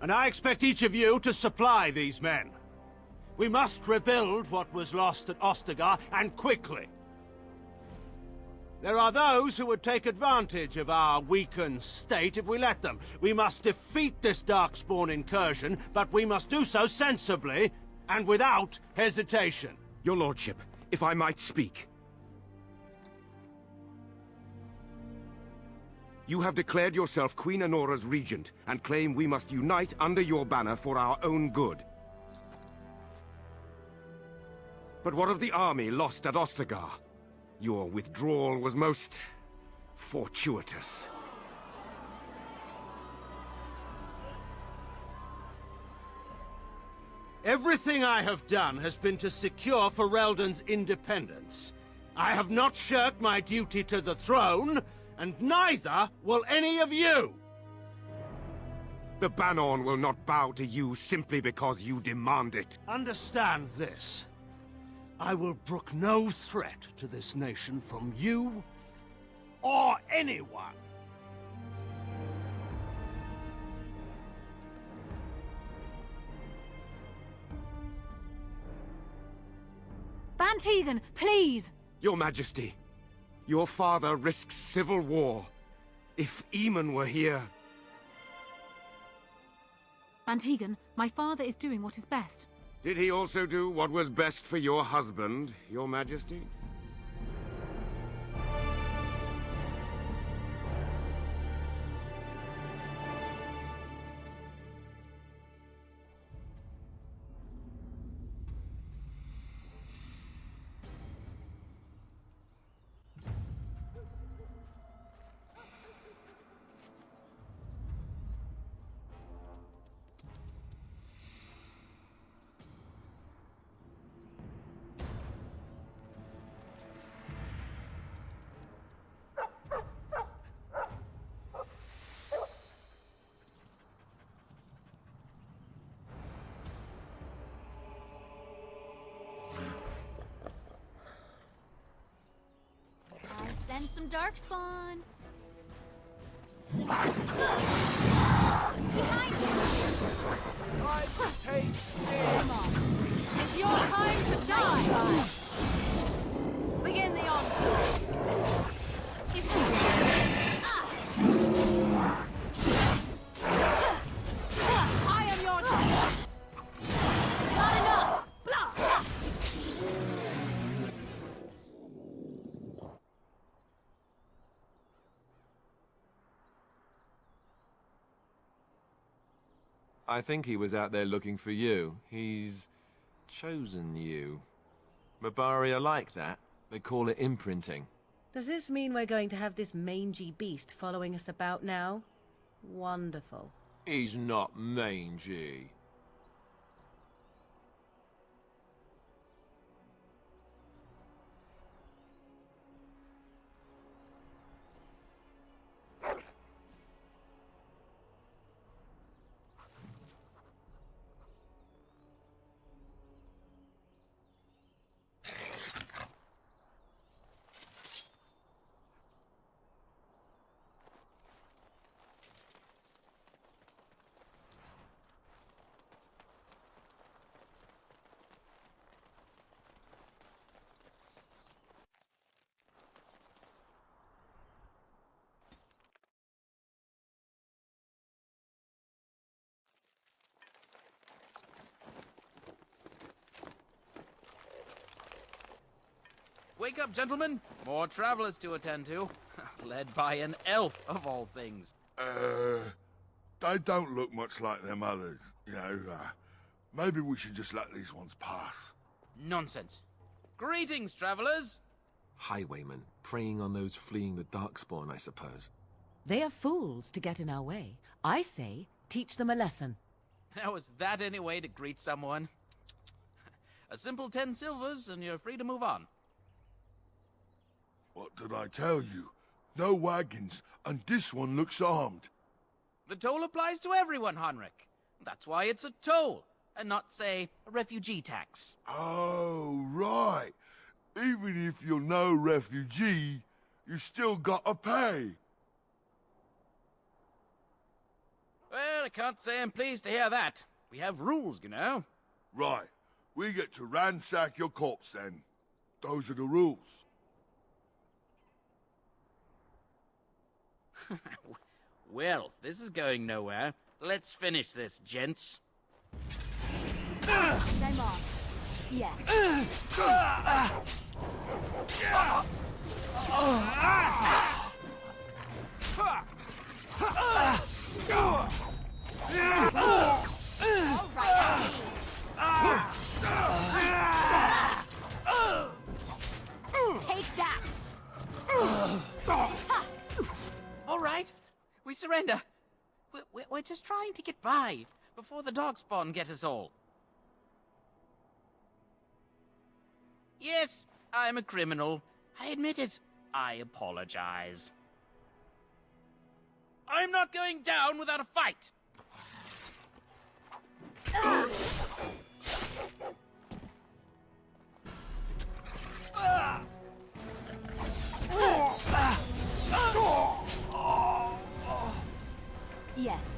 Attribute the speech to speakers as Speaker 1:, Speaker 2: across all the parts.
Speaker 1: And I expect each of you to supply these men. We must rebuild what was lost at Ostagar, and quickly. There are those who would take advantage of our weakened state if we let them. We must defeat this Darkspawn incursion, but we must do so sensibly and without hesitation.
Speaker 2: Your lordship, if I might speak. You have declared yourself Queen Anora's regent, and claim we must unite under your banner for our own good. But what of the army lost at Ostagar? Your withdrawal was most fortuitous.
Speaker 1: Everything I have done has been to secure Ferelden's independence. I have not shirked my duty to the throne, and neither will any of you!
Speaker 2: The Bannorn will not bow to you simply because you demand it.
Speaker 1: Understand this. I will brook no threat to this nation from you or anyone.
Speaker 3: Van Tegan, please!
Speaker 2: Your Majesty, your father risks civil war. If Eamon were here...
Speaker 3: Van Tegan, my father is doing what is best.
Speaker 2: Did he also do what was best for your husband, Your Majesty?
Speaker 3: Send some Darkspawn. Behind you! Come on. It's your time to die! Begin the onslaught. If you I am your champion! Not enough! Blah!
Speaker 4: I think he was out there looking for you. He's chosen you. Mabari are like that. They call it imprinting.
Speaker 5: Does this mean we're going to have this mangy beast following us about now? Wonderful.
Speaker 4: He's not mangy.
Speaker 6: Wake up, gentlemen! More travelers to attend to. Led by an elf, of all things.
Speaker 7: They don't look much like them others, you know. Maybe we should just let these ones pass.
Speaker 6: Nonsense. Greetings, travelers!
Speaker 4: Highwaymen, preying on those fleeing the Darkspawn, I suppose.
Speaker 5: They are fools to get in our way. I say, teach them a lesson.
Speaker 6: Now, is that any way to greet someone? A simple 10 silvers, and you're free to move on.
Speaker 7: What did I tell you? No wagons, and this one looks armed.
Speaker 6: The toll applies to everyone, Henrik. That's why it's a toll, and not, say, a refugee tax.
Speaker 7: Oh, right. Even if you're no refugee, you still gotta pay.
Speaker 6: Well, Well, I can't say I'm pleased to hear that. We have rules, you know.
Speaker 7: Right. We get to ransack your corpse then. Those are the rules.
Speaker 6: Well, this is going nowhere. Let's finish this, gents.
Speaker 3: Name off. Yes. Take that!
Speaker 6: All right. We surrender. We're just trying to get by before the Darkspawn get us all. Yes, I'm a criminal. I admit it. I apologize. I'm not going down without a fight.
Speaker 3: Yes.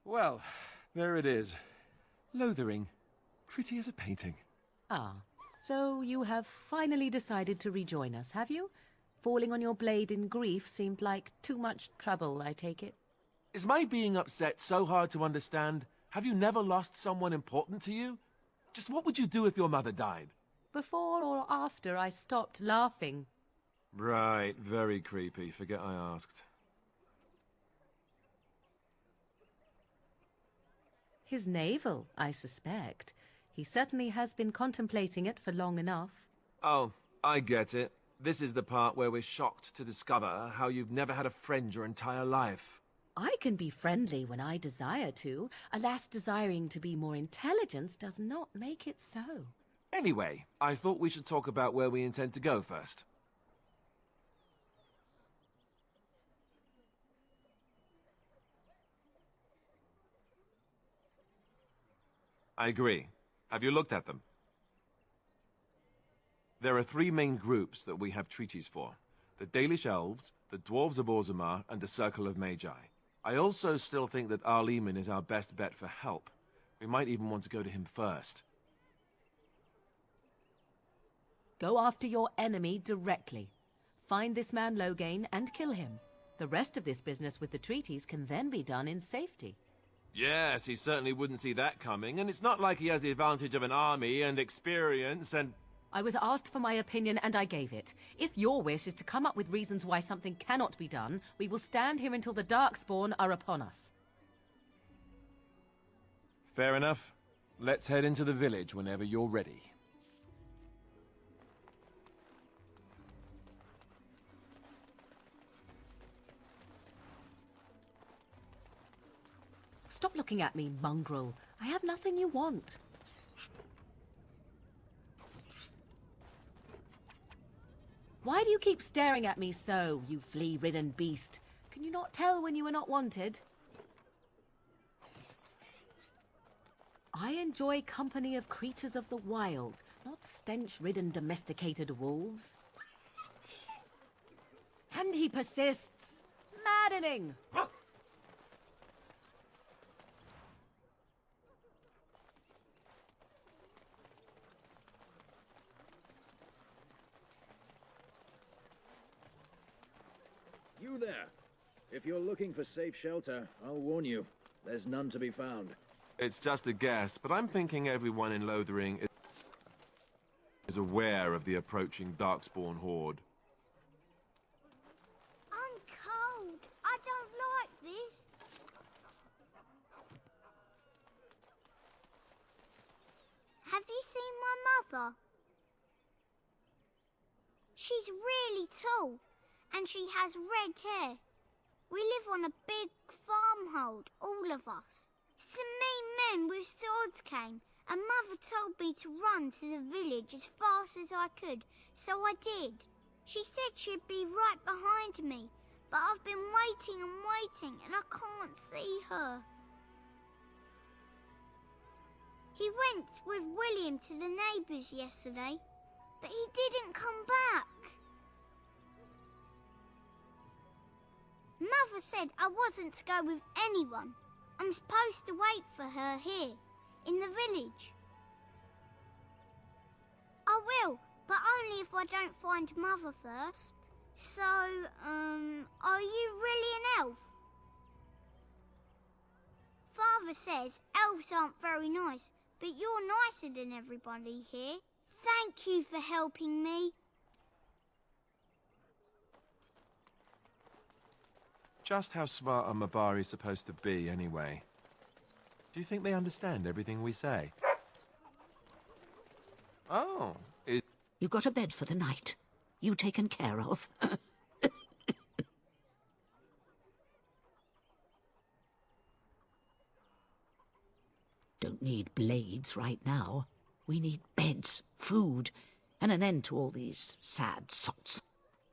Speaker 4: Well, there it is. Lothering. Pretty as a painting.
Speaker 5: Ah, so you have finally decided to rejoin us, have you? Falling on your blade in grief seemed like too much trouble, I take it.
Speaker 4: Is my being upset so hard to understand? Have you never lost someone important to you? Just what would you do if your mother died?
Speaker 5: Before or after I stopped laughing?
Speaker 4: Right, very creepy. Forget I asked.
Speaker 5: His navel, I suspect. He certainly has been contemplating it for long enough.
Speaker 4: Oh, I get it. This is the part where we're shocked to discover how you've never had a friend your entire life.
Speaker 5: I can be friendly when I desire to. Alas, desiring to be more intelligent does not make it so.
Speaker 4: Anyway, I thought we should talk about where we intend to go first. I agree. Have you looked at them? There are three main groups that we have treaties for. The Dalish Elves, the Dwarves of Orzammar, and the Circle of Magi. I also still think that Arleman is our best bet for help. We might even want to go to him first.
Speaker 5: Go after your enemy directly. Find this man Loghain and kill him. The rest of this business with the treaties can then be done in safety.
Speaker 4: Yes, he certainly wouldn't see that coming, and it's not like he has the advantage of an army and experience and...
Speaker 5: I was asked for my opinion and I gave it. If your wish is to come up with reasons why something cannot be done, we will stand here until the Darkspawn are upon us.
Speaker 4: Fair enough. Let's head into the village whenever you're ready.
Speaker 5: Stop looking at me, mongrel. I have nothing you want. Why do you keep staring at me so, you flea-ridden beast? Can you not tell when you are not wanted? I enjoy company of creatures of the wild, not stench-ridden domesticated wolves. And he persists. Maddening!
Speaker 8: You there. If you're looking for safe shelter, I'll warn you. There's none to be found.
Speaker 4: It's just a guess, but I'm thinking everyone in Lothering is aware of the approaching Darkspawn horde.
Speaker 9: I'm cold. I don't like this. Have you seen my mother? She's really tall, and she has red hair. We live on a big farmhold, all of us. Some mean men with swords came, and Mother told me to run to the village as fast as I could, so I did. She said she'd be right behind me, but I've been waiting and waiting, and I can't see her. He went with William to the neighbours yesterday, but he didn't come back. Mother said I wasn't to go with anyone. I'm supposed to wait for her here, in the village. I will, but only if I don't find Mother first. So, are you really an elf? Father says elves aren't very nice, but you're nicer than everybody here. Thank you for helping me.
Speaker 4: Just how smart are Mabari supposed to be, anyway? Do you think they understand everything we say? Oh,
Speaker 10: You got a bed for the night. You taken care of. Don't need blades right now. We need beds, food, and an end to all these sad sots.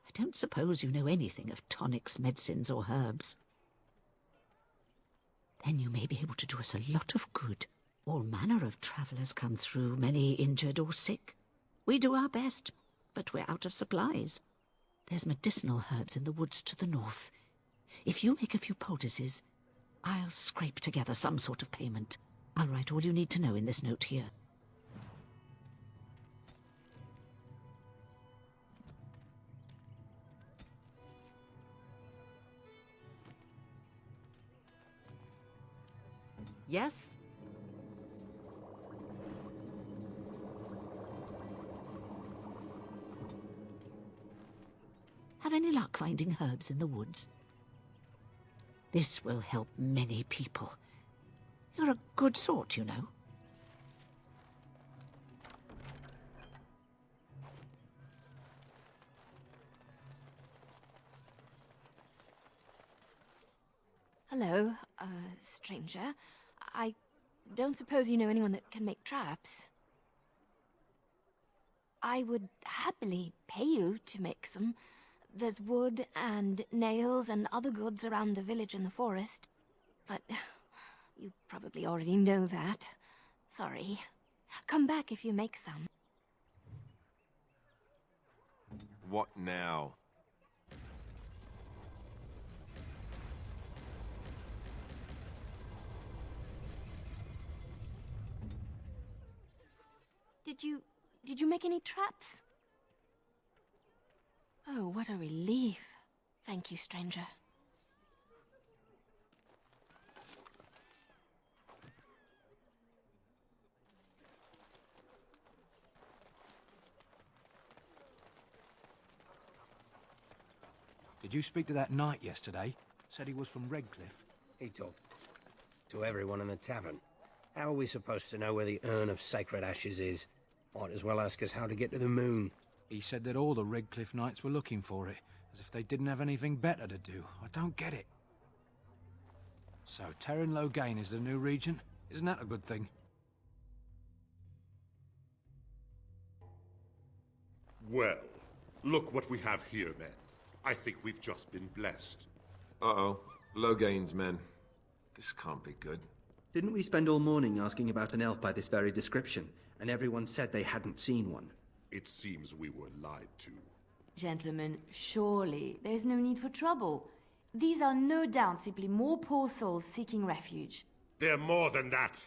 Speaker 10: I don't suppose you know anything of tonics, medicines, or herbs. Then you may be able to do us a lot of good. All manner of travellers come through, many injured or sick. We do our best, but we're out of supplies. There's medicinal herbs in the woods to the north. If you make a few poultices, I'll scrape together some sort of payment. I'll write all you need to know in this note here.
Speaker 5: Yes?
Speaker 10: Have any luck finding herbs in the woods? This will help many people. You're a good sort, you know.
Speaker 11: Hello, stranger. I don't suppose you know anyone that can make traps. I would happily pay you to make some. There's wood and nails and other goods around the village and the forest. But you probably already know that. Sorry. Come back if you make some.
Speaker 4: what now?
Speaker 11: Did you make any traps? Oh, what a relief. Thank you, stranger.
Speaker 12: Did you speak to that knight yesterday? Said he was from Redcliffe.
Speaker 13: He talked to everyone in the tavern. How are we supposed to know where the urn of sacred ashes is? Might as well ask us how to get to the moon.
Speaker 12: He said that all the Redcliffe knights were looking for it, as if they didn't have anything better to do. I don't get it. So, Terran Logain is the new regent? Isn't that a good thing?
Speaker 14: Well, look what we have here, men. I think we've just been blessed.
Speaker 4: Uh-oh. Logain's men. This can't be good.
Speaker 15: Didn't we spend all morning asking about an elf by this very description, and everyone said they hadn't seen one?
Speaker 14: It seems we were lied to.
Speaker 16: Gentlemen, surely there is no need for trouble. These are no doubt simply more poor souls seeking refuge.
Speaker 14: They're more than that.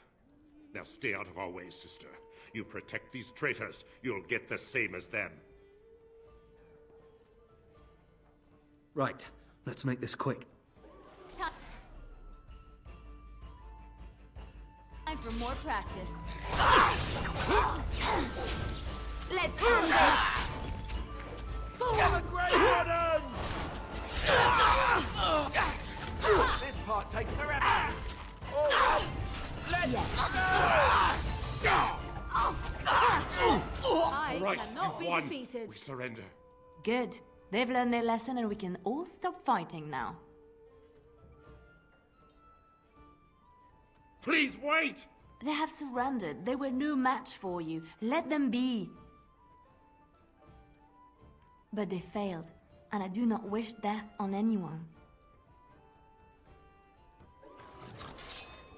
Speaker 14: Now stay out of our way, sister. You protect these traitors, you'll get the same as them.
Speaker 15: Right, let's make this quick.
Speaker 16: Time for more practice. Let's do this!
Speaker 2: This part takes forever! Oh, let's
Speaker 16: I
Speaker 14: right,
Speaker 16: cannot be
Speaker 14: you've won.
Speaker 16: defeated.
Speaker 14: We surrender.
Speaker 16: Good. They've learned their lesson and we can all stop fighting now.
Speaker 14: Please wait!
Speaker 16: They have surrendered. They were no match for you. Let them be. But they failed, and I do not wish death on anyone.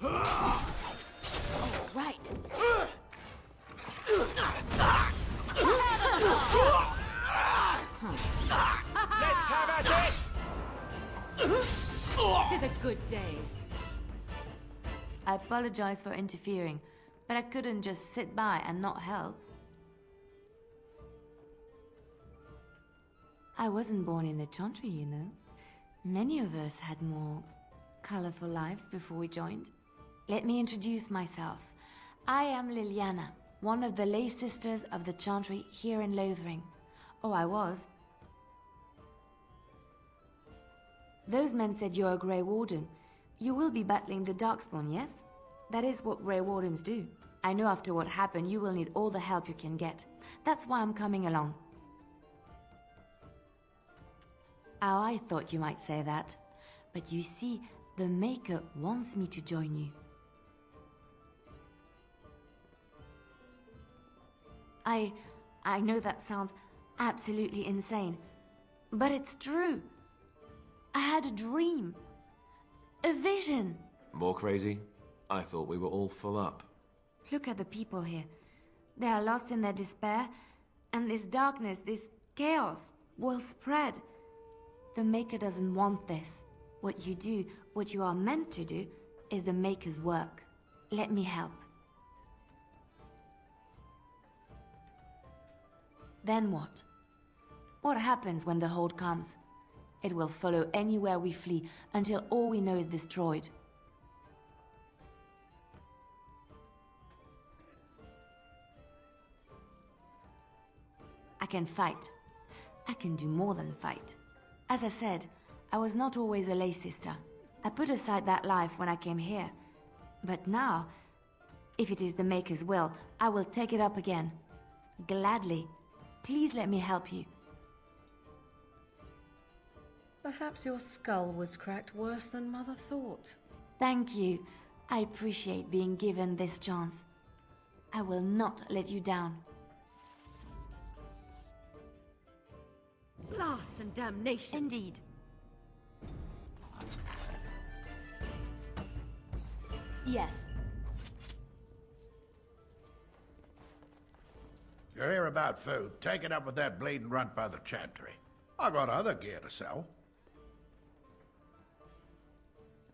Speaker 16: All right.
Speaker 5: Let's have at it! Tis a good day.
Speaker 16: I apologize for interfering, but I couldn't just sit by and not help. I wasn't born in the Chantry, you know. Many of us had more colorful lives before we joined. Let me introduce myself. I am Liliana, one of the lay sisters of the Chantry here in Lothering. Oh, I was. Those men said you're a Grey Warden. You will be battling the Darkspawn, yes? That is what Grey Wardens do. I know after what happened, you will need all the help you can get. That's why I'm coming along. Oh, I thought you might say that. But you see, the Maker wants me to join you. I know that sounds absolutely insane, but it's true. I had a dream. A vision.
Speaker 4: More crazy? I thought we were all full up.
Speaker 16: Look at the people here. They are lost in their despair, and this darkness, this chaos, will spread. The Maker doesn't want this. What you do, what you are meant to do, is the Maker's work. Let me help. Then what? What happens when the Horde comes? It will follow anywhere we flee until all we know is destroyed. I can fight. I can do more than fight. As I said, I was not always a lay sister. I put aside that life when I came here. But now, if it is the Maker's will, I will take it up again. Gladly. Please let me help you.
Speaker 5: Perhaps your skull was cracked worse than Mother thought.
Speaker 16: Thank you. I appreciate being given this chance. I will not let you down.
Speaker 5: Blast and damnation!
Speaker 16: Indeed. Yes.
Speaker 17: You're here about food. Take it up with that bleeding runt by the Chantry. I got other gear to sell.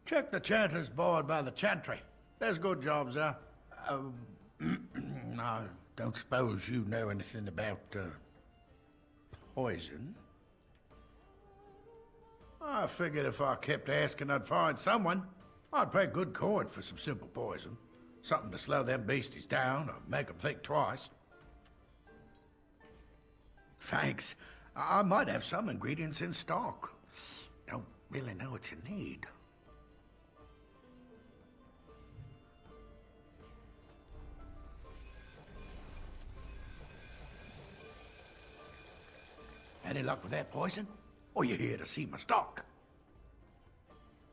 Speaker 17: Check the Chantry's board by the Chantry. There's good jobs there. I don't suppose you know anything about, poison? I figured if I kept asking, I'd find someone. I'd pay good coin for some simple poison. Something to slow them beasties down or make them think twice. Thanks. I might have some ingredients in stock. Don't really know what you need. Any luck with that poison? Or you here to see my stock?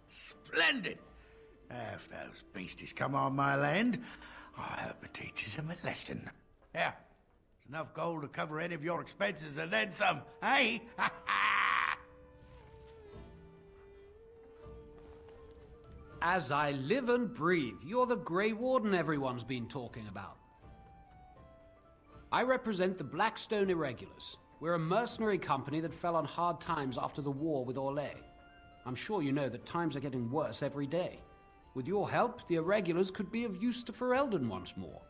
Speaker 17: Splendid! If those beasties come on my land, I hope it teaches them a lesson. Yeah, it's enough gold to cover any of your expenses and then some, eh?
Speaker 18: As I live and breathe, you're the Grey Warden everyone's been talking about. I represent the Blackstone Irregulars. We're a mercenary company that fell on hard times after the war with Orlais. I'm sure you know that times are getting worse every day. With your help, the Irregulars could be of use to Ferelden once more.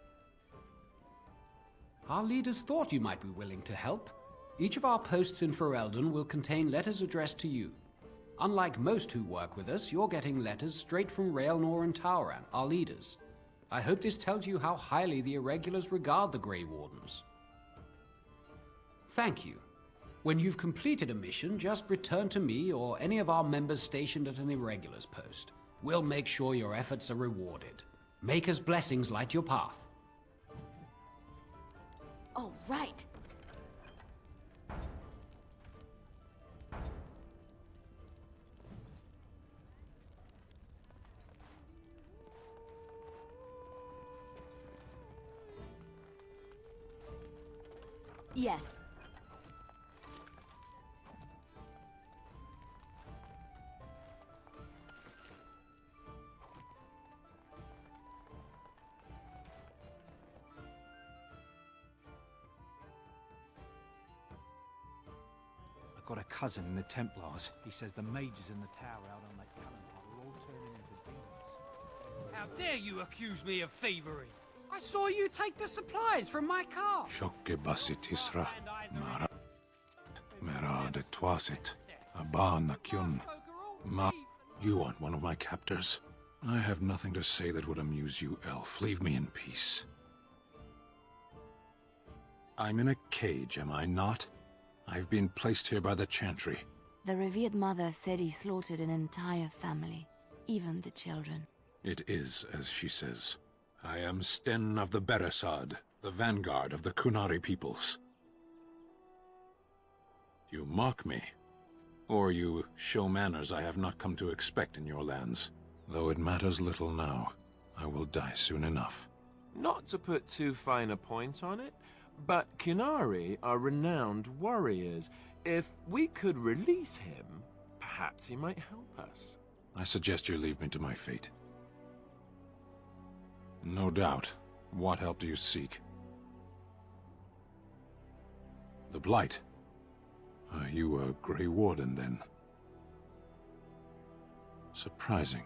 Speaker 18: Our leaders thought you might be willing to help. Each of our posts in Ferelden will contain letters addressed to you. Unlike most who work with us, you're getting letters straight from Raelnor and Tauran, our leaders. I hope this tells you how highly the Irregulars regard the Grey Wardens. Thank you. When you've completed a mission, just return to me or any of our members stationed at an Irregulars post. We'll make sure your efforts are rewarded. Maker's blessings light your path.
Speaker 16: All right.
Speaker 3: Yes.
Speaker 12: I've got a cousin in the Templars. He says the mages in the tower out on Lake Calentar are all turning into demons.
Speaker 19: How dare you accuse me of thievery? I saw you take the supplies from my car.
Speaker 20: Shokke basit Isra, Mara, Mera de Twasit, Abana Kyun. Ma, you aren't one of my captors. I have nothing to say that would amuse you, elf. Leave me in peace. I'm in a cage, am I not? I've been placed here by the Chantry.
Speaker 16: The revered mother said he slaughtered an entire family, even the children.
Speaker 20: It is as she says. I am Sten of the Beresad, the vanguard of the Kunari peoples. You mock me, or you show manners I have not come to expect in your lands. Though it matters little now, I will die soon enough.
Speaker 4: Not to put too fine a point on it, but Kunari are renowned warriors. If we could release him, perhaps he might help us.
Speaker 20: I suggest you leave me to my fate. No doubt. What help do you seek? The Blight. Are you a Grey Warden, then? Surprising.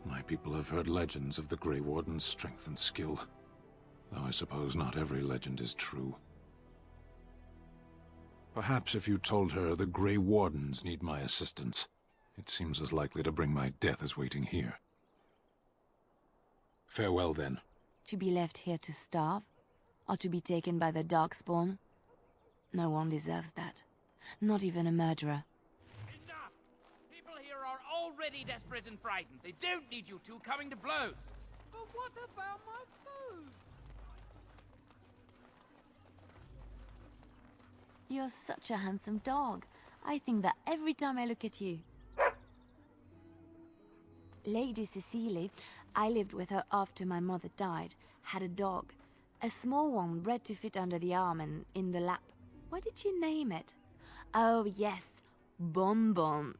Speaker 20: My people have heard legends of the Grey Warden's strength and skill. Though I suppose not every legend is true. Perhaps if you told her the Grey Wardens need my assistance, it seems as likely to bring my death as waiting here. Farewell, then.
Speaker 16: To be left here to starve? Or to be taken by the Darkspawn? No one deserves that. Not even a murderer.
Speaker 6: Enough! People here are already desperate and frightened. They don't need you two coming to blows.
Speaker 19: But what about my food?
Speaker 16: You're such a handsome dog. I think that every time I look at you. Lady Cecile, I lived with her after my mother died, had a dog. A small one bred to fit under the arm and in the lap. What did she name it? Oh, yes, Bonbon.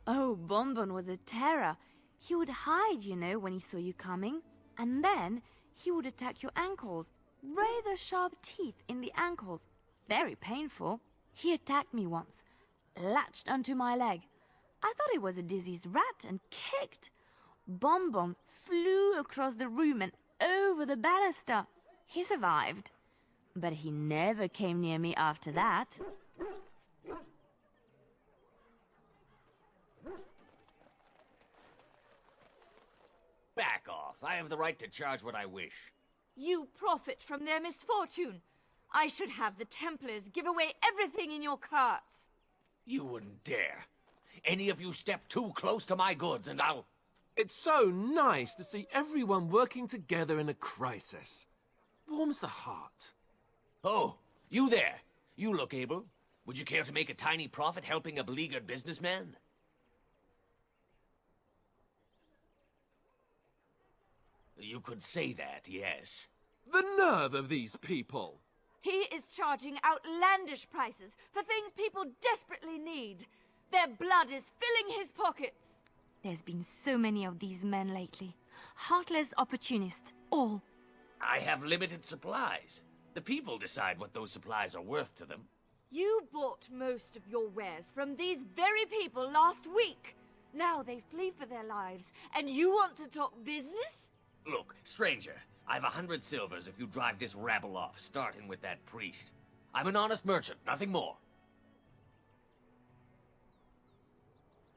Speaker 16: Oh, Bonbon was a terror. He would hide, you know, when he saw you coming. And then he would attack your ankles. Rather sharp teeth in the ankles. Very painful. He attacked me once, latched onto my leg. I thought it was a diseased rat and kicked. Bonbon flew across the room and over the banister. He survived, but he never came near me after that.
Speaker 21: Back off. I have the right to charge what I wish.
Speaker 22: You profit from their misfortune. I should have the Templars give away everything in your carts.
Speaker 13: You wouldn't dare. Any of you step too close to my goods and I'll...
Speaker 4: It's so nice to see everyone working together in a crisis. Warms the heart.
Speaker 13: Oh, you there. You look able. Would you care to make a tiny profit helping a beleaguered businessman? You could say that, yes.
Speaker 4: The nerve of these people!
Speaker 22: He is charging outlandish prices for things people desperately need. Their blood is filling his pockets.
Speaker 16: There's been so many of these men lately. Heartless opportunists, all.
Speaker 13: I have limited supplies. The people decide what those supplies are worth to them.
Speaker 22: You bought most of your wares from these very people last week. Now they flee for their lives, and you want to talk business?
Speaker 13: Look, stranger, I've 100 silvers if you drive this rabble off, starting with that priest. I'm an honest merchant, nothing more.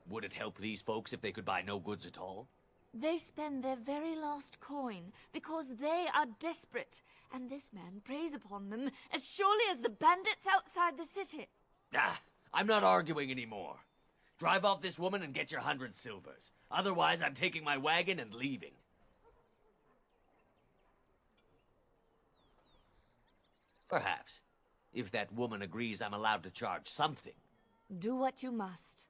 Speaker 13: Would it help these folks if they could buy no goods at all?
Speaker 22: They spend their very last coin because they are desperate, and this man preys upon them as surely as the bandits outside the city.
Speaker 13: Ah, I'm not arguing anymore. Drive off this woman and get your 100 silvers. Otherwise, I'm taking my wagon and leaving. Perhaps. If that woman agrees I'm allowed to charge something.
Speaker 22: Do what you must.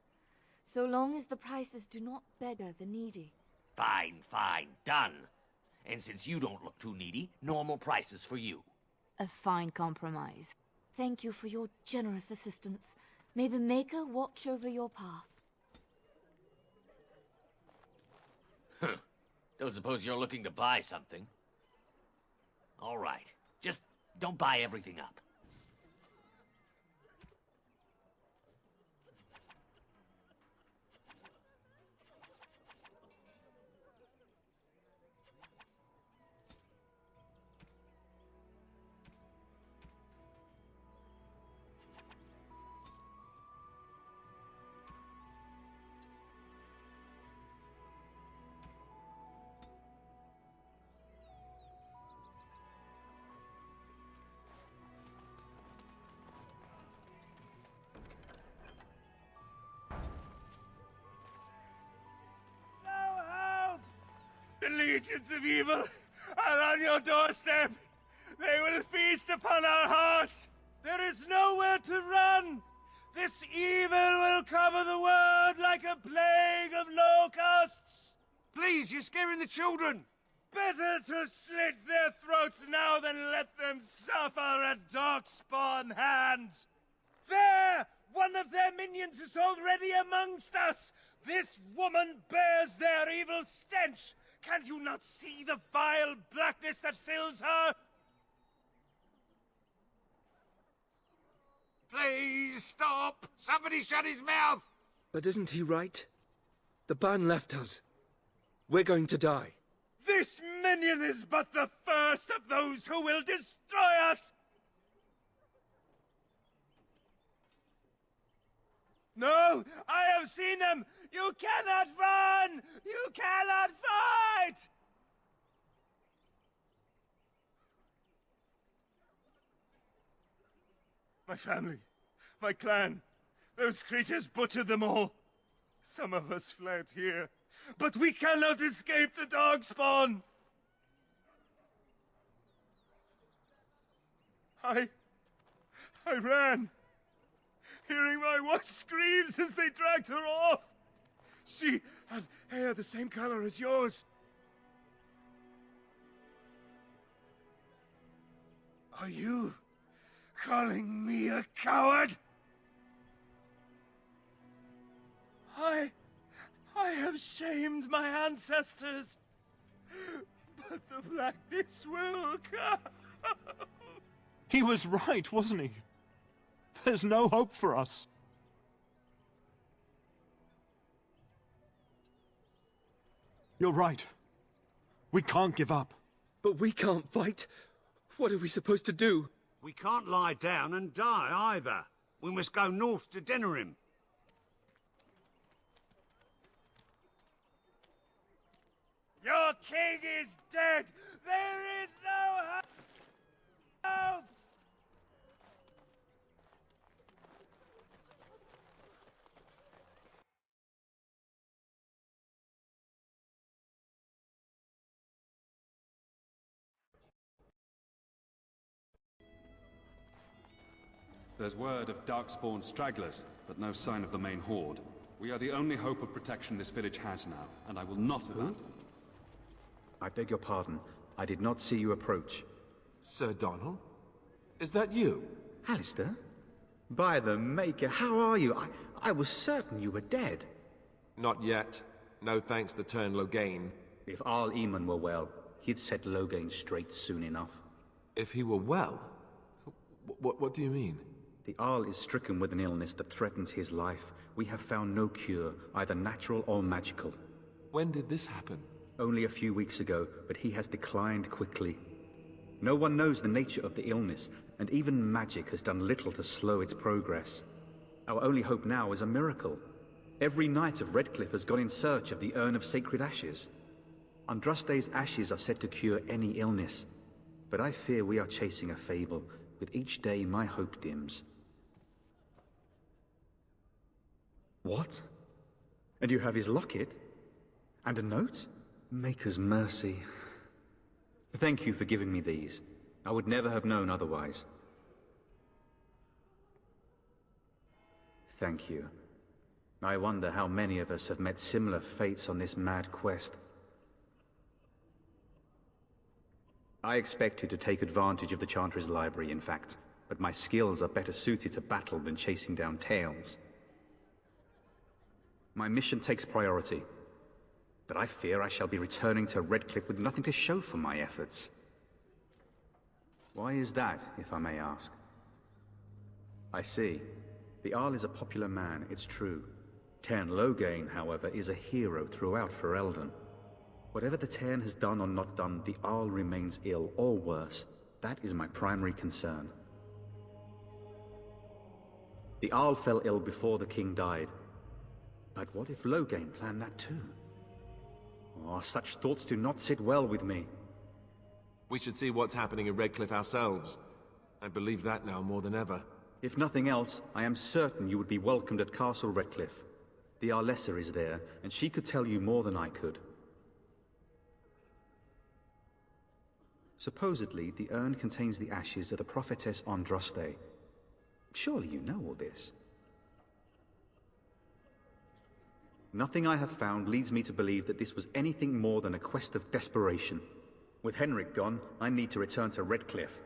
Speaker 22: So long as the prices do not beggar the needy.
Speaker 13: Fine, fine, done. And since you don't look too needy, normal prices for you.
Speaker 16: A fine compromise.
Speaker 22: Thank you for your generous assistance. May the Maker watch over your path.
Speaker 21: Don't suppose you're looking to buy something? All right. Just don't buy everything up.
Speaker 1: The legions of evil are on your doorstep. They will feast upon our hearts. There is nowhere to run. This evil will cover the world like a plague of locusts.
Speaker 2: Please, you're scaring the children.
Speaker 1: Better to slit their throats now than let them suffer at Darkspawn hands. There! One of their minions is already amongst us. This woman bears their evil stench. Can you not see the vile blackness that fills her?
Speaker 2: Please stop! Somebody shut his mouth!
Speaker 15: But isn't he right? The Ban left us. We're going to die.
Speaker 1: This minion is but the first of those who will destroy us! No! I have seen them! You cannot run! You cannot fight! My family, my clan, those creatures butchered them all. Some of us fled here, but we cannot escape the Darkspawn! I ran, hearing my wife's screams as they dragged her off. She had hair the same color as yours. Are you calling me a coward? I have shamed my ancestors, but the blackness will come.
Speaker 20: He was right, wasn't he? There's no hope for us. You're right. We can't give up.
Speaker 15: But we can't fight. What are we supposed to do?
Speaker 7: We can't lie down and die either. We must go north to Denerim.
Speaker 1: Your king is dead! There is no hope!
Speaker 23: There's word of Darkspawn stragglers, but no sign of the main horde. We are the only hope of protection this village has now, and I will not abandon.
Speaker 24: I beg your pardon. I did not see you approach.
Speaker 4: Sir Donald? Is that you?
Speaker 24: Alistair? By the Maker, how are you? I was certain you were dead.
Speaker 4: Not yet. No thanks to Teyrn Loghain.
Speaker 24: If Arl Eamon were well, he'd set Loghain straight soon enough.
Speaker 4: If he were well? What do you mean?
Speaker 24: The Arl is stricken with an illness that threatens his life. We have found no cure, either natural or magical.
Speaker 4: When did this happen?
Speaker 24: Only a few weeks ago, but he has declined quickly. No one knows the nature of the illness, and even magic has done little to slow its progress. Our only hope now is a miracle. Every knight of Redcliffe has gone in search of the Urn of Sacred Ashes. Andraste's ashes are said to cure any illness, but I fear we are chasing a fable. With each day, my hope dims. What? And you have his locket? And a note? Maker's mercy. Thank you for giving me these. I would never have known otherwise. Thank you. I wonder how many of us have met similar fates on this mad quest. I expected to take advantage of the Chantry's library, in fact. but my skills are better suited to battle than chasing down tales. My mission takes priority, but I fear I shall be returning to Redcliffe with nothing to show for my efforts. Why is that, if I may ask? I see. The Arl is a popular man, it's true. Tairn Loghain, however, is a hero throughout Ferelden. Whatever the Tairn has done or not done, the Arl remains ill, or worse. That is my primary concern. The Arl fell ill before the king died. But what if Loghain planned that too? Oh, such thoughts do not sit well with me.
Speaker 4: We should see what's happening in Redcliffe ourselves. I believe that now more than ever.
Speaker 24: If nothing else, I am certain you would be welcomed at Castle Redcliffe. The Arlessa is there, and she could tell you more than I could. Supposedly, the urn contains the ashes of the prophetess Andraste. Surely you know all this. Nothing I have found leads me to believe that this was anything more than a quest of desperation. With Henrik gone, I need to return to Redcliffe.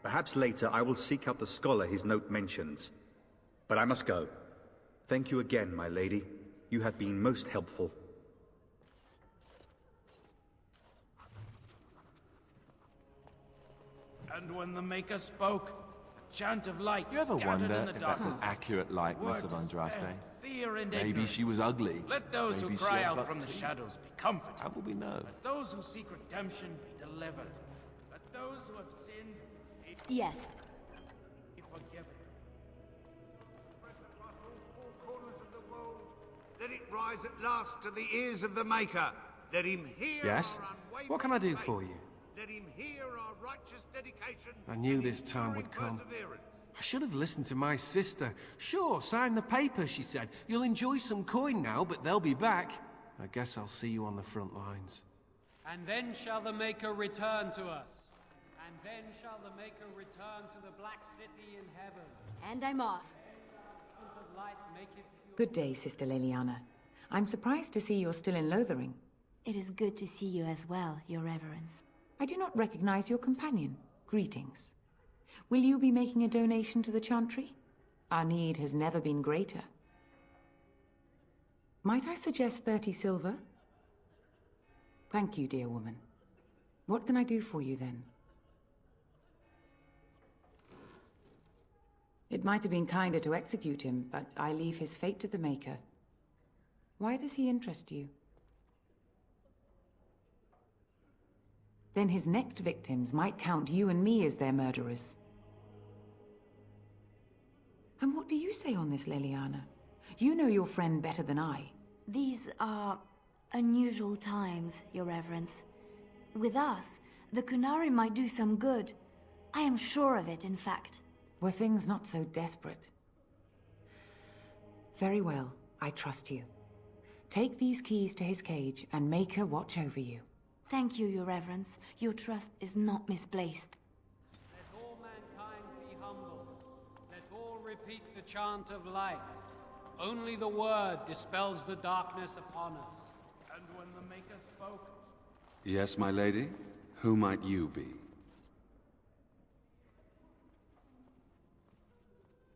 Speaker 24: Perhaps later I will seek out the scholar his note mentions. But I must go. Thank you again, my lady. You have been most helpful.
Speaker 1: And when the Maker spoke, a chant of light
Speaker 4: You ever
Speaker 1: scattered in
Speaker 4: wonder
Speaker 1: the
Speaker 4: if that's an
Speaker 1: darkness.
Speaker 4: accurate likeness of
Speaker 1: Word
Speaker 4: Andraste?
Speaker 1: despair, fear and
Speaker 4: Maybe
Speaker 1: ignorance.
Speaker 4: she was ugly.
Speaker 1: Let those
Speaker 4: Maybe
Speaker 1: who
Speaker 4: she
Speaker 1: cry
Speaker 4: had
Speaker 1: out
Speaker 4: but
Speaker 1: from the
Speaker 4: teeth.
Speaker 1: shadows be comforted.
Speaker 4: How will we know?
Speaker 1: Let those who seek redemption be delivered. Let those who have sinned
Speaker 3: Yes.
Speaker 1: be forgiven.
Speaker 7: Let it rise at last to the ears of the Maker. Let him hear
Speaker 8: Yes?
Speaker 7: our unwavering
Speaker 8: What can I do
Speaker 7: faith.
Speaker 8: for you?
Speaker 7: Let him hear our righteous dedication.
Speaker 8: I knew
Speaker 7: and
Speaker 8: this time
Speaker 7: enduring
Speaker 8: would come.
Speaker 7: perseverance.
Speaker 8: I should have listened to my sister. Sure, sign the paper, she said. You'll enjoy some coin now, but they'll be back. I guess I'll see you on the front lines.
Speaker 18: And then shall the Maker return to us. And then shall the Maker return to the Black City in heaven.
Speaker 3: And I'm off.
Speaker 18: The light make it pure.
Speaker 9: Good day, Sister Leliana. I'm surprised to see you're still in Lothering.
Speaker 22: It is good to see you as well, Your Reverence.
Speaker 9: I do not recognize your companion. Greetings. Will you be making a donation to the Chantry? Our need has never been greater. Might I suggest 30 silver? Thank you, dear woman. What can I do for you, then? It might have been kinder to execute him, but I leave his fate to the Maker. Why does he interest you? Then his next victims might count you and me as their murderers. And what do you say on this, Leliana? You know your friend better than I.
Speaker 22: These are unusual times, Your Reverence. With us, the Kunari might do some good. I am sure of it, in fact.
Speaker 9: Were things not so desperate? Very well, I trust you. Take these keys to his cage and make her watch over you.
Speaker 22: Thank you, Your Reverence. Your trust is not misplaced.
Speaker 18: Let all mankind be humble. Let all repeat the chant of light. Only the word dispels the darkness upon us.
Speaker 1: And when the Maker spoke,
Speaker 23: Yes, my lady? Who might you be?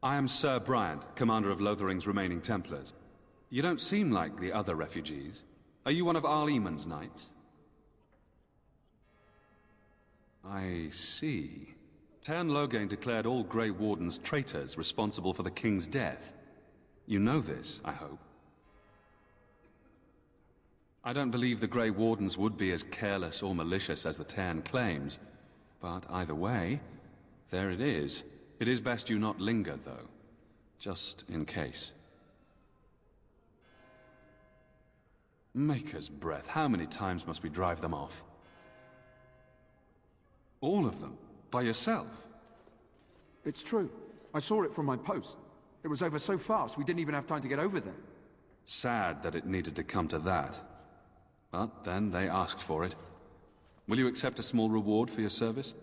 Speaker 23: I am Sir Bryant, commander of Lothering's remaining Templars. You don't seem like the other refugees. Are you one of Arl Eamon's knights? I see. Tairn Loghain declared all Grey Wardens traitors responsible for the King's death. You know this, I hope. I don't believe the Grey Wardens would be as careless or malicious as the Tairn claims. But either way, there it is. It is best you not linger, though. Just in case. Maker's breath, how many times must we drive them off? All of them? By yourself?
Speaker 10: It's true. I saw it from my post. It was over so fast, we didn't even have time to get over there.
Speaker 23: Sad that it needed to come to that. But then they asked for it. Will you accept a small reward for your service?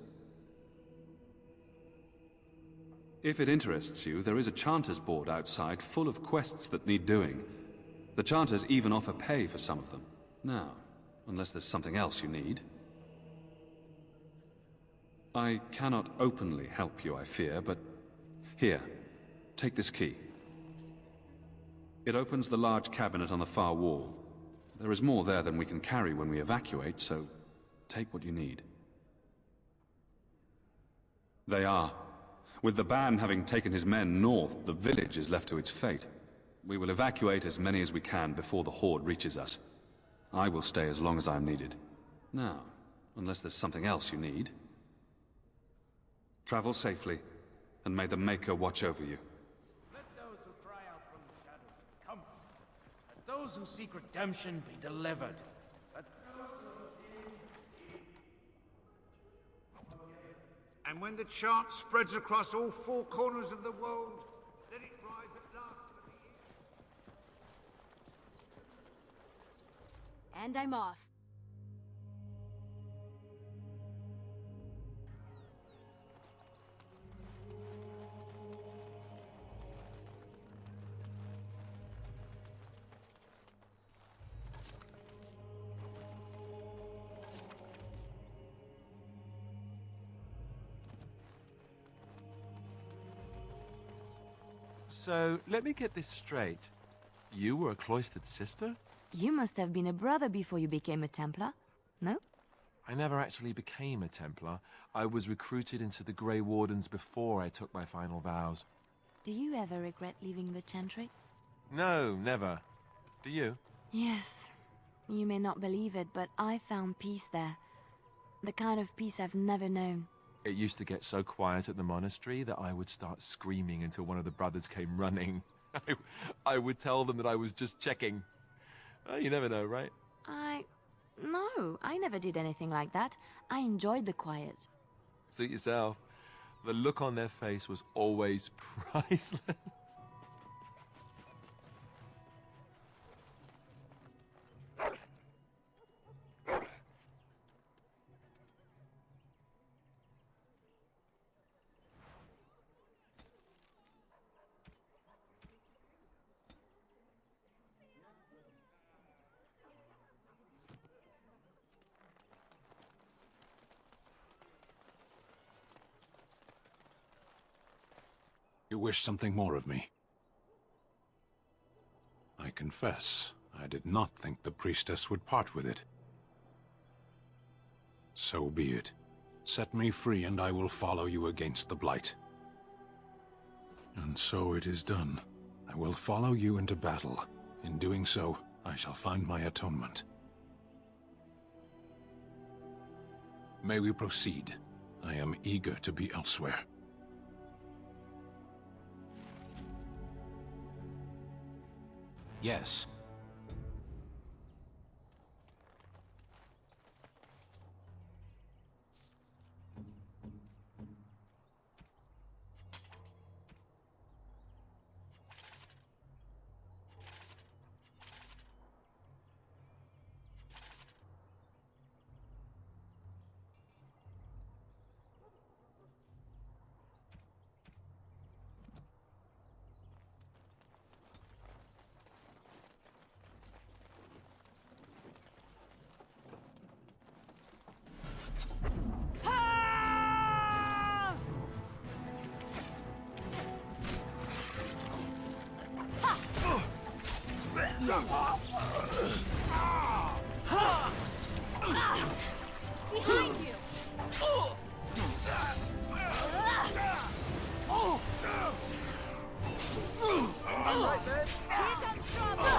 Speaker 23: If it interests you, there is a Chanter's board outside full of quests that need doing. The Chanters even offer pay for some of them. Now, unless there's something else you need. I cannot openly help you, I fear, but... Here, take this key. It opens the large cabinet on the far wall. There is more there than we can carry when we evacuate, so take what you need. They are. With the Ban having taken his men north, the village is left to its fate. We will evacuate as many as we can before the Horde reaches us. I will stay as long as I am needed. Now, unless there's something else you need. Travel safely, and may the Maker watch over you.
Speaker 19: Let those who cry out from the shadows come. Let those who seek redemption be delivered.
Speaker 7: And when the chant spreads across all four corners of the world, let it rise at last for the...
Speaker 3: And I'm off.
Speaker 4: So, let me get this straight. You were a cloistered sister?
Speaker 16: You must have been a brother before you became a Templar, no?
Speaker 4: I never actually became a Templar. I was recruited into the Grey Wardens before I took my final vows.
Speaker 16: Do you ever regret leaving the Chantry?
Speaker 4: No, never. Do you?
Speaker 16: Yes. You may not believe it, but I found peace there. The kind of peace I've never known.
Speaker 4: It used to get so quiet at the monastery that I would start screaming until one of the brothers came running. I would tell them that I was just checking. You never know, right?
Speaker 16: No, I never did anything like that. I enjoyed the quiet.
Speaker 4: Suit yourself. The look on their face was always priceless.
Speaker 20: You wish something more of me? I confess, I did not think the priestess would part with it. So be it. Set me free and I will follow you against the Blight. And so it is done. I will follow you into battle. In doing so, I shall find my atonement. May we proceed? I am eager to be elsewhere.
Speaker 12: Yes.
Speaker 3: Behind you!
Speaker 19: Right there.
Speaker 3: Here comes trouble!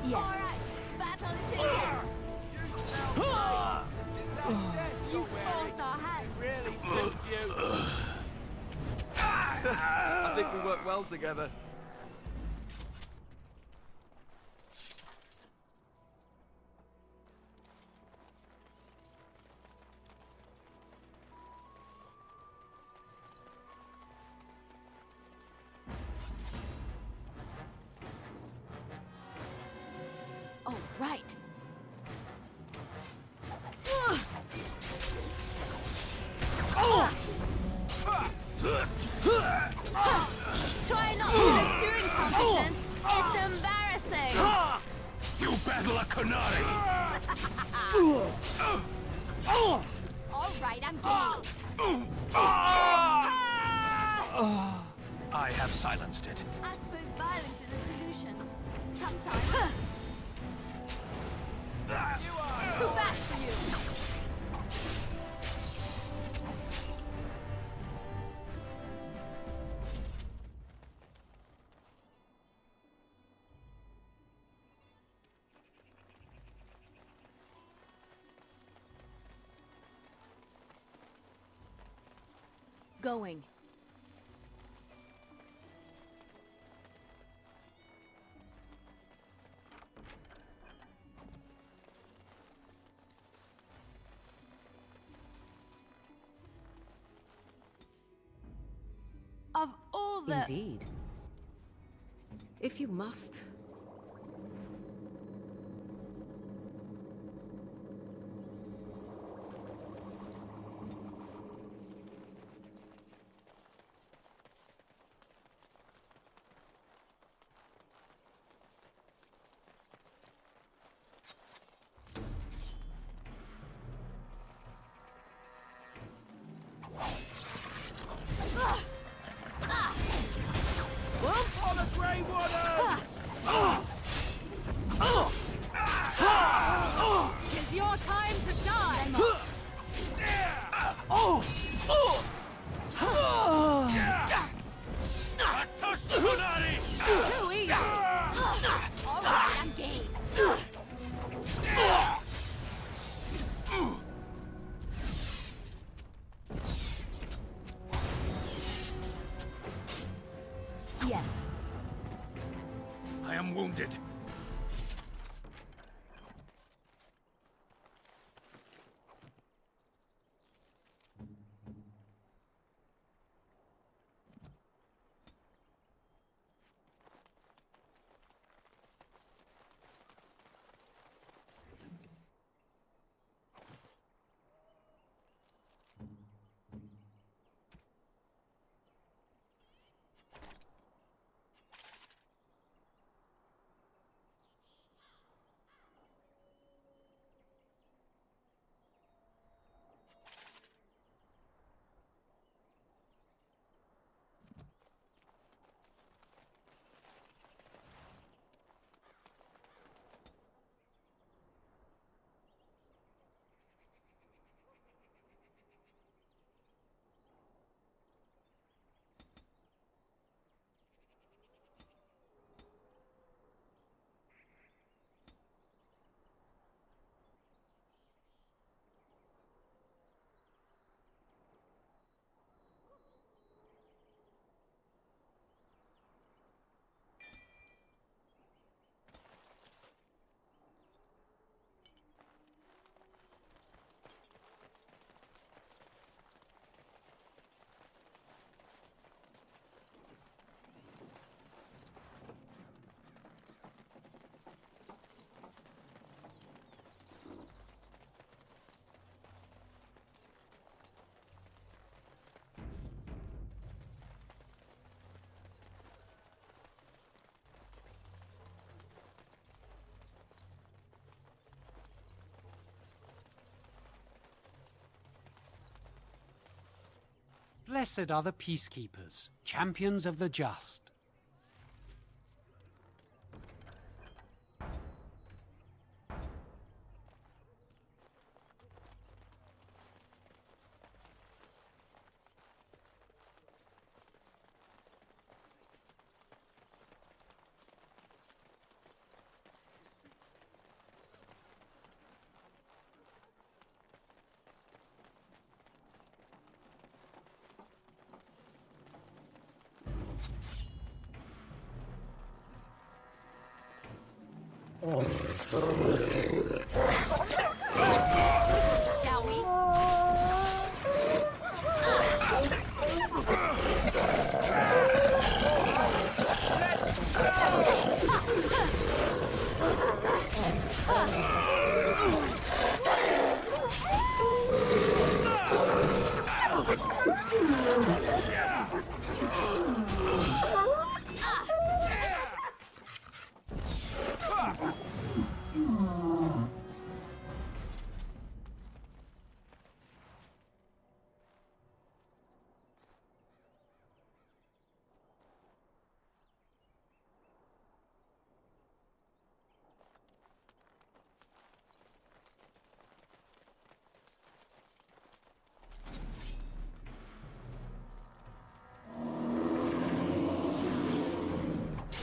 Speaker 3: Yes. All right, battle is here. You forced our hand.
Speaker 4: Really suits you. I think we work well together.
Speaker 3: Oh, right. Try not to look too incompetent. It's embarrassing.
Speaker 2: You battle a Qunari!
Speaker 3: All right, I'm game.
Speaker 12: I have silenced it.
Speaker 3: I suppose violence is a solution. Sometimes. Too fast for you. Going. Of all the...
Speaker 5: Indeed. If you must.
Speaker 1: For the Grey Warden!
Speaker 3: It's your time to die! Too easy! All right, I'm game. Yes.
Speaker 2: I am wounded.
Speaker 18: Blessed are the peacekeepers, champions of the just.
Speaker 3: Shall we?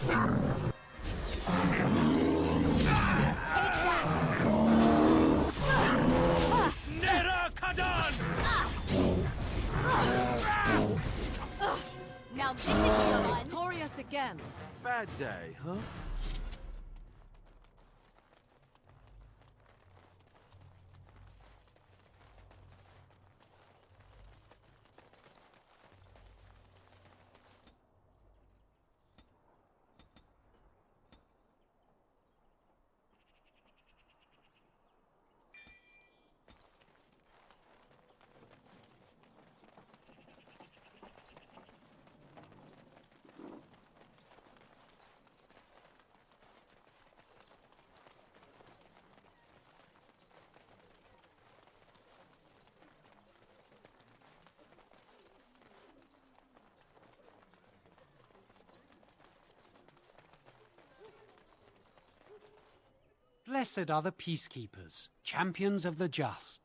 Speaker 1: Nera Kadan!
Speaker 3: Now this is fun. Victorious again.
Speaker 4: Bad day, huh?
Speaker 18: Blessed are the peacekeepers, champions of the just.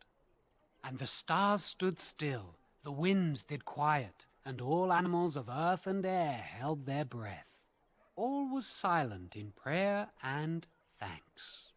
Speaker 18: And the stars stood still, the winds did quiet, and all animals of earth and air held their breath. All was silent in prayer and thanks.